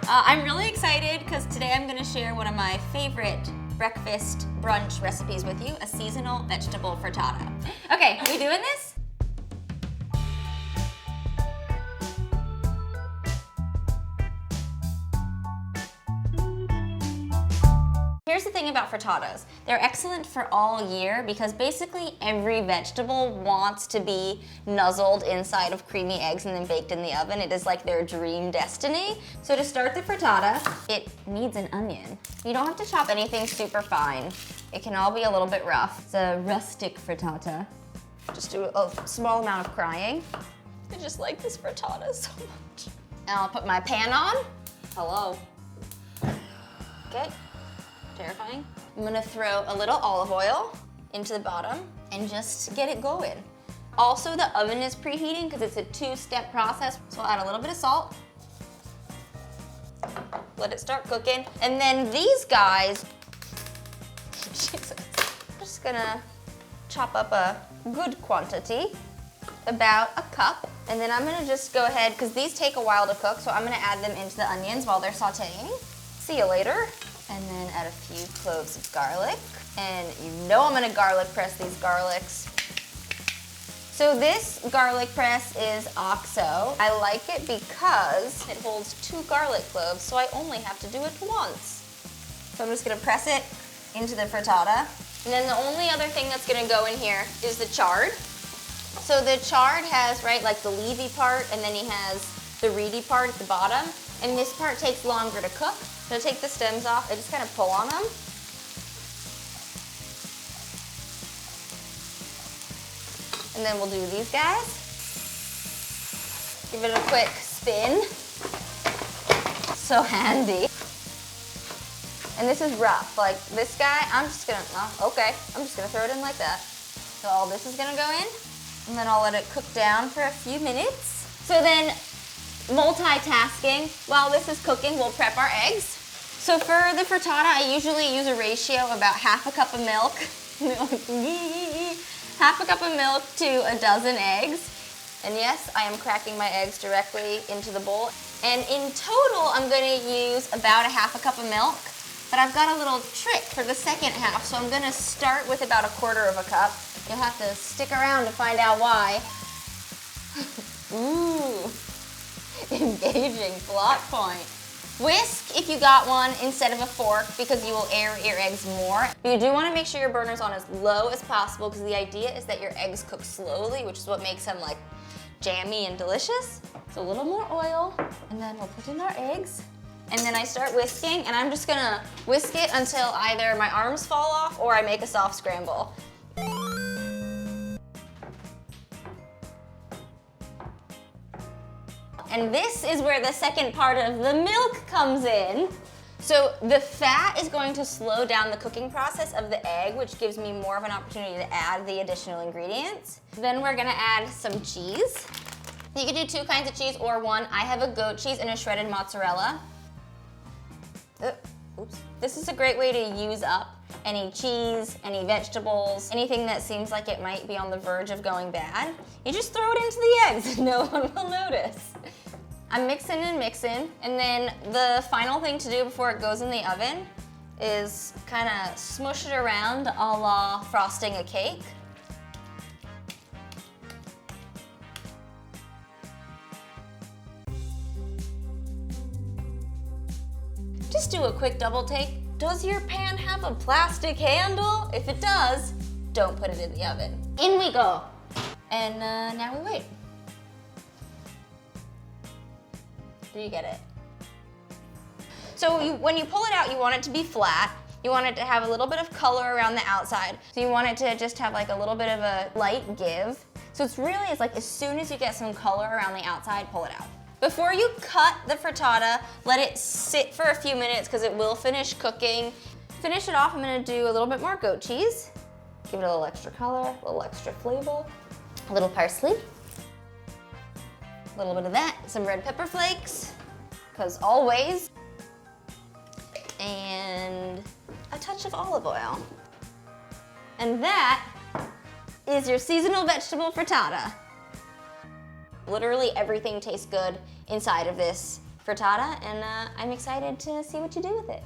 I'm really excited because today I'm going to share one of my favorite breakfast brunch recipes with you, a seasonal vegetable frittata. Okay, we doing this? Here's the thing about frittatas. They're excellent for all year because basically every vegetable wants to be nuzzled inside of creamy eggs and then baked in the oven. It is like their dream destiny. So to start the frittata, it needs an onion. You don't have to chop anything super fine. It can all be a little bit rough. It's a rustic frittata. Just do a small amount of crying. I just like this frittata so much. And I'll put my pan on. Hello. Okay. Terrifying. I'm gonna throw a little olive oil into the bottom and just get it going. Also, the oven is preheating because it's a two-step process. So I'll add a little bit of salt. Let it start cooking. And then these guys, Jesus. I'm just gonna chop up a good quantity, about a cup. And then I'm gonna just go ahead, because these take a while to cook, so I'm gonna add them into the onions while they're sauteing. See you later. And then add a few cloves of garlic. And you know I'm gonna garlic press these garlics. So this garlic press is OXO. I like it because it holds 2 garlic cloves, so I only have to do it once. So I'm just gonna press it into the frittata. And then the only other thing that's gonna go in here is the chard. So the chard has, right, like the leafy part, and then he has the reedy part at the bottom. And this part takes longer to cook. So take the stems off and just kind of pull on them. And then we'll do these guys. Give it a quick spin. So handy. And this is rough. Like this guy, I'm just gonna throw it in like that. So all this is gonna go in. And then I'll let it cook down for a few minutes. So then, multitasking, while this is cooking, we'll prep our eggs. So for the frittata, I usually use a ratio of about half a cup of milk, half a cup of milk to a dozen eggs. And yes, I am cracking my eggs directly into the bowl. And in total, I'm gonna use about a half a cup of milk, but I've got a little trick for the second half. So I'm gonna start with about a quarter of a cup. You'll have to stick around to find out why. Ooh. Engaging plot point. Whisk if you got one instead of a fork because you will aerate your eggs more. But you do want to make sure your burner's on as low as possible because the idea is that your eggs cook slowly, which is what makes them like jammy and delicious. So a little more oil, and then we'll put in our eggs. And then I start whisking, and I'm just gonna whisk it until either my arms fall off or I make a soft scramble. And this is where the second part of the milk comes in. So the fat is going to slow down the cooking process of the egg, which gives me more of an opportunity to add the additional ingredients. Then we're gonna add some cheese. You can do 2 kinds of cheese or 1. I have a goat cheese and a shredded mozzarella. Oops. This is a great way to use up any cheese, any vegetables, anything that seems like it might be on the verge of going bad. You just throw it into the eggs and no one will notice. I'm mixing and mixing, and then the final thing to do before it goes in the oven is kind of smush it around a la frosting a cake. Just do a quick double take. Does your pan have a plastic handle? If it does, don't put it in the oven. In we go. And now we wait. Do you get it? So when you pull it out, you want it to be flat. You want it to have a little bit of color around the outside. So you want it to just have like a little bit of a light give. So it's like as soon as you get some color around the outside, pull it out. Before you cut the frittata, let it sit for a few minutes because it will finish cooking. Finish it off, I'm gonna do a little bit more goat cheese. Give it a little extra color, a little extra flavor. A little parsley. A little bit of that, some red pepper flakes, because always. And a touch of olive oil. And that is your seasonal vegetable frittata. Literally everything tastes good inside of this frittata, and I'm excited to see what you do with it.